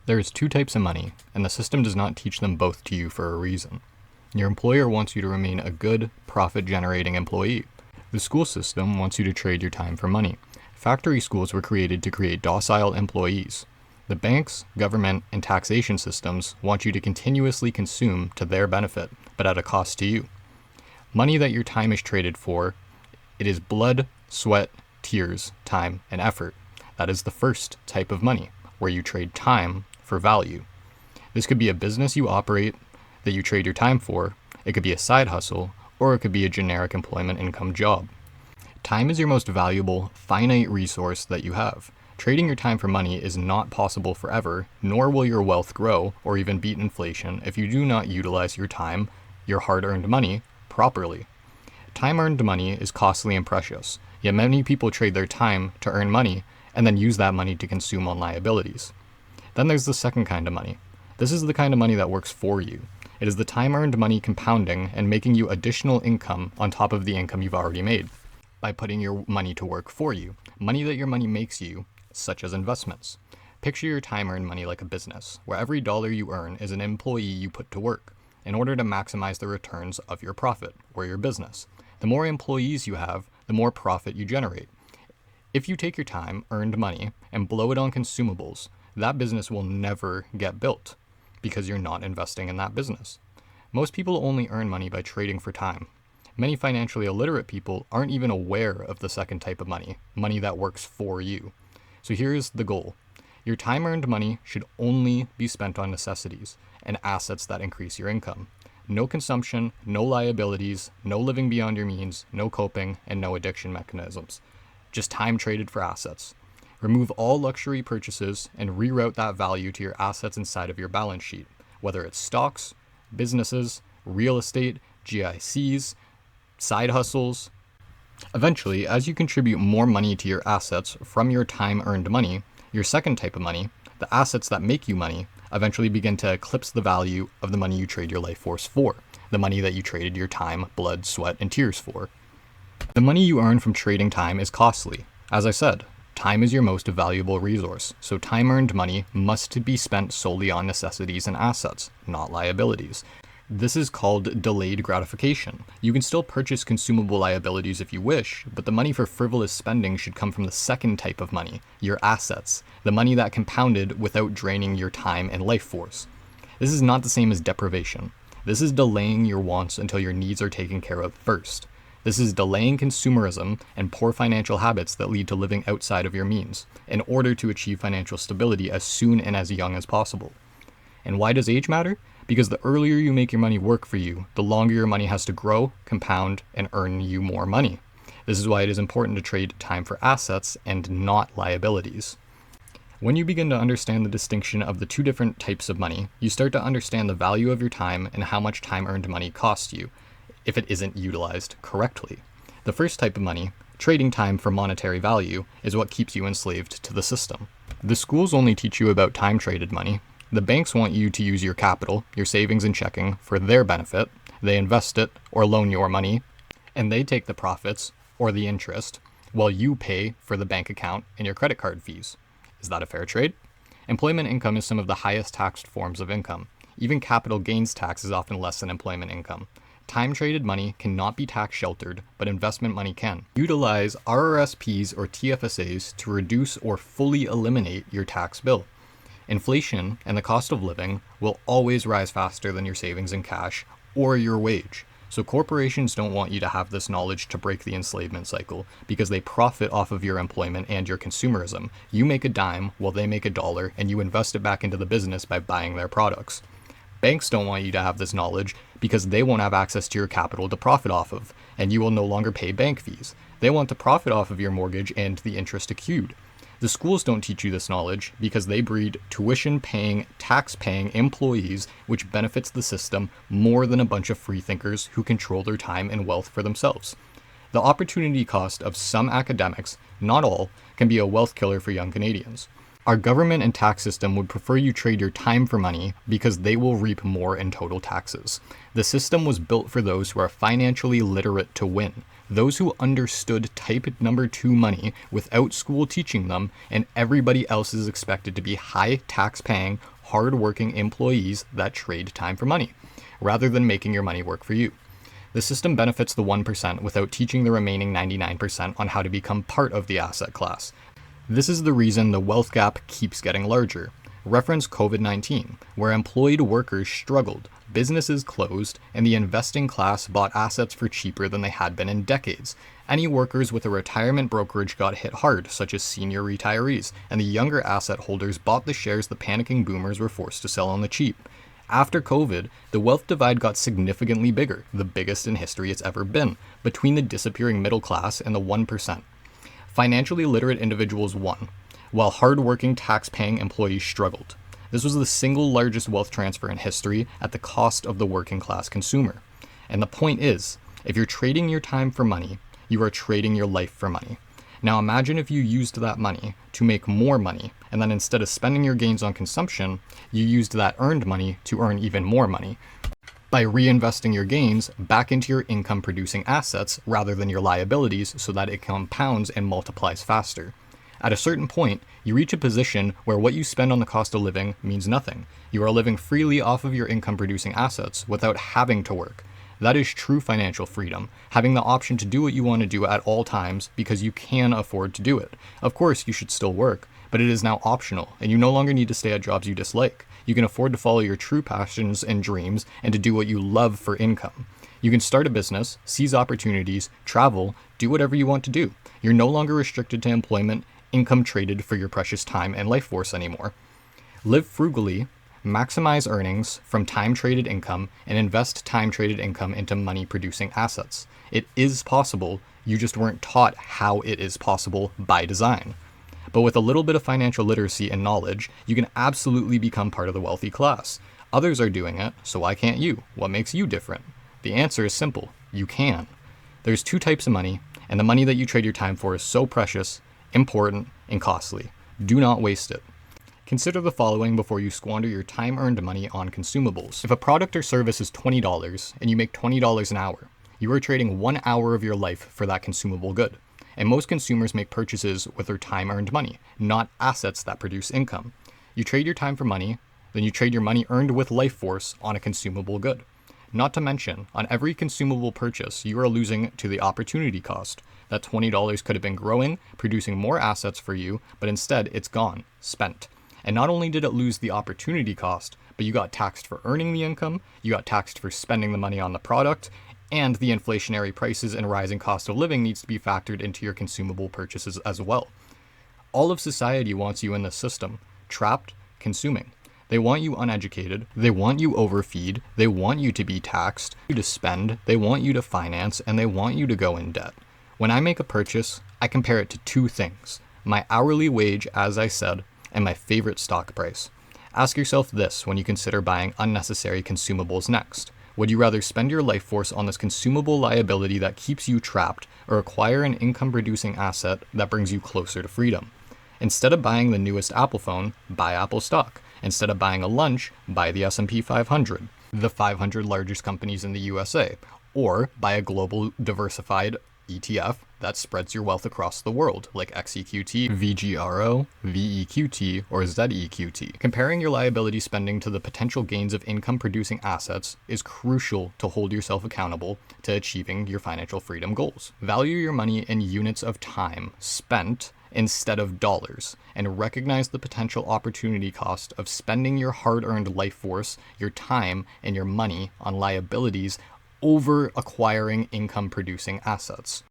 There's two types of money, and the system does not teach them both to you for a reason. Your employer wants you to remain a good, profit-generating employee. The school system wants you to trade your time for money. Factory schools were created to create docile employees. The banks, government, and taxation systems want you to continuously consume to their benefit, but at a cost to you. Money that your time is traded for, it is blood, sweat, tears, time, and effort. That is the first type of money, where you trade time for value. This could be a business you operate that you trade your time for, it could be a side hustle, or it could be a generic employment income job. Time is your most valuable, finite resource that you have. Trading your time for money is not possible forever, nor will your wealth grow or even beat inflation if you do not utilize your time, your hard-earned money, properly. Time-earned money is costly and precious, yet many people trade their time to earn money and then use that money to consume on liabilities. Then there's the second kind of money. This is the kind of money that works for you. It is the time-earned money compounding and making you additional income on top of the income you've already made by putting your money to work for you. Money that your money makes you, such as investments. Picture your time-earned money like a business, where every dollar you earn is an employee you put to work in order to maximize the returns of your profit or your business. The more employees you have, the more profit you generate. If you take your time-earned money and blow it on consumables, that business will never get built because you're not investing in that business. Most people only earn money by trading for time. Many financially illiterate people aren't even aware of the second type of money, money that works for you. So here's the goal. Your time-earned money should only be spent on necessities and assets that increase your income. No consumption, no liabilities, no living beyond your means, no coping, and no addiction mechanisms. Just time traded for assets. Remove all luxury purchases and reroute that value to your assets inside of your balance sheet, whether it's stocks, businesses, real estate, GICs, side hustles. Eventually, as you contribute more money to your assets from your time-earned money, your second type of money, the assets that make you money, eventually begin to eclipse the value of the money you trade your life force for, the money that you traded your time, blood, sweat, and tears for. The money you earn from trading time is costly. As I said, time is your most valuable resource, so time-earned money must be spent solely on necessities and assets, not liabilities. This is called delayed gratification. You can still purchase consumable liabilities if you wish, but the money for frivolous spending should come from the second type of money, your assets, the money that compounded without draining your time and life force. This is not the same as deprivation. This is delaying your wants until your needs are taken care of first. This is delaying consumerism and poor financial habits that lead to living outside of your means, in order to achieve financial stability as soon and as young as possible. And why does age matter? Because the earlier you make your money work for you, the longer your money has to grow, compound, and earn you more money. This is why it is important to trade time for assets and not liabilities. When you begin to understand the distinction of the two different types of money, you start to understand the value of your time and how much time-earned money costs you, if it isn't utilized correctly. The first type of money, trading time for monetary value, is what keeps you enslaved to the system. The schools only teach you about time-traded money. The banks want you to use your capital, your savings and checking, for their benefit. They invest it or loan your money, and they take the profits or the interest, while you pay for the bank account and your credit card fees. Is that a fair trade? Employment income is some of the highest taxed forms of income. Even capital gains tax is often less than employment income. Time-traded money cannot be tax-sheltered, but investment money can. Utilize RRSPs or TFSAs to reduce or fully eliminate your tax bill. Inflation and the cost of living will always rise faster than your savings in cash or your wage. So corporations don't want you to have this knowledge to break the enslavement cycle because they profit off of your employment and your consumerism. You make a dime while they make a dollar, and you invest it back into the business by buying their products. Banks don't want you to have this knowledge because they won't have access to your capital to profit off of, and you will no longer pay bank fees. They want to profit off of your mortgage and the interest accrued. The schools don't teach you this knowledge because they breed tuition-paying, tax-paying employees, which benefits the system more than a bunch of freethinkers who control their time and wealth for themselves. The opportunity cost of some academics, not all, can be a wealth killer for young Canadians. Our government and tax system would prefer you trade your time for money because they will reap more in total taxes. The system was built for those who are financially literate to win. Those who understood type number 2 money without school teaching them, and everybody else is expected to be high tax paying, hard-working employees that trade time for money, rather than making your money work for you. The system benefits the 1% without teaching the remaining 99% on how to become part of the asset class. This is the reason the wealth gap keeps getting larger. Reference COVID-19, where employed workers struggled, businesses closed, and the investing class bought assets for cheaper than they had been in decades. Any workers with a retirement brokerage got hit hard, such as senior retirees, and the younger asset holders bought the shares the panicking boomers were forced to sell on the cheap. After COVID, the wealth divide got significantly bigger, the biggest in history it's ever been, between the disappearing middle class and the 1%. Financially literate individuals won, while hard-working tax-paying employees struggled. This was the single largest wealth transfer in history at the cost of the working class consumer. And the point is, if you're trading your time for money, you are trading your life for money. Now imagine if you used that money to make more money, and then instead of spending your gains on consumption, you used that earned money to earn even more money by reinvesting your gains back into your income-producing assets rather than your liabilities so that it compounds and multiplies faster. At a certain point, you reach a position where what you spend on the cost of living means nothing. You are living freely off of your income-producing assets without having to work. That is true financial freedom, having the option to do what you want to do at all times because you can afford to do it. Of course, you should still work, but it is now optional, and you no longer need to stay at jobs you dislike. You can afford to follow your true passions and dreams and to do what you love for income. You can start a business, seize opportunities, travel, do whatever you want to do. You're no longer restricted to employment, income traded for your precious time and life force anymore. Live frugally, maximize earnings from time-traded income, and invest time-traded income into money-producing assets. It is possible, you just weren't taught how it is possible by design. But with a little bit of financial literacy and knowledge, you can absolutely become part of the wealthy class. Others are doing it, so why can't you? What makes you different? The answer is simple. You can. There's 2 types of money, and the money that you trade your time for is so precious, important, and costly. Do not waste it. Consider the following before you squander your time-earned money on consumables. If a product or service is $20 and you make $20 an hour, you are trading 1 hour of your life for that consumable good. And most consumers make purchases with their time-earned money, not assets that produce income. You trade your time for money, then you trade your money earned with life force on a consumable good. Not to mention, on every consumable purchase, you are losing to the opportunity cost. That $20 could have been growing, producing more assets for you, but instead it's gone, spent. And not only did it lose the opportunity cost, but you got taxed for earning the income, you got taxed for spending the money on the product, and the inflationary prices and rising cost of living needs to be factored into your consumable purchases as well. All of society wants you in this system, trapped, consuming. They want you uneducated, they want you overfeed, they want you to be taxed, you to spend, they want you to finance, and they want you to go in debt. When I make a purchase, I compare it to 2 things: my hourly wage, as I said, and my favorite stock price. Ask yourself this when you consider buying unnecessary consumables next. Would you rather spend your life force on this consumable liability that keeps you trapped, or acquire an income-producing asset that brings you closer to freedom? Instead of buying the newest Apple phone, buy Apple stock. Instead of buying a lunch, buy the S&P 500, the 500 largest companies in the USA, or buy a global diversified ETF that spreads your wealth across the world, like XEQT, VGRO, VEQT, or ZEQT. Comparing your liability spending to the potential gains of income-producing assets is crucial to hold yourself accountable to achieving your financial freedom goals. Value your money in units of time spent instead of dollars, and recognize the potential opportunity cost of spending your hard-earned life force, your time, and your money on liabilities over acquiring income-producing assets.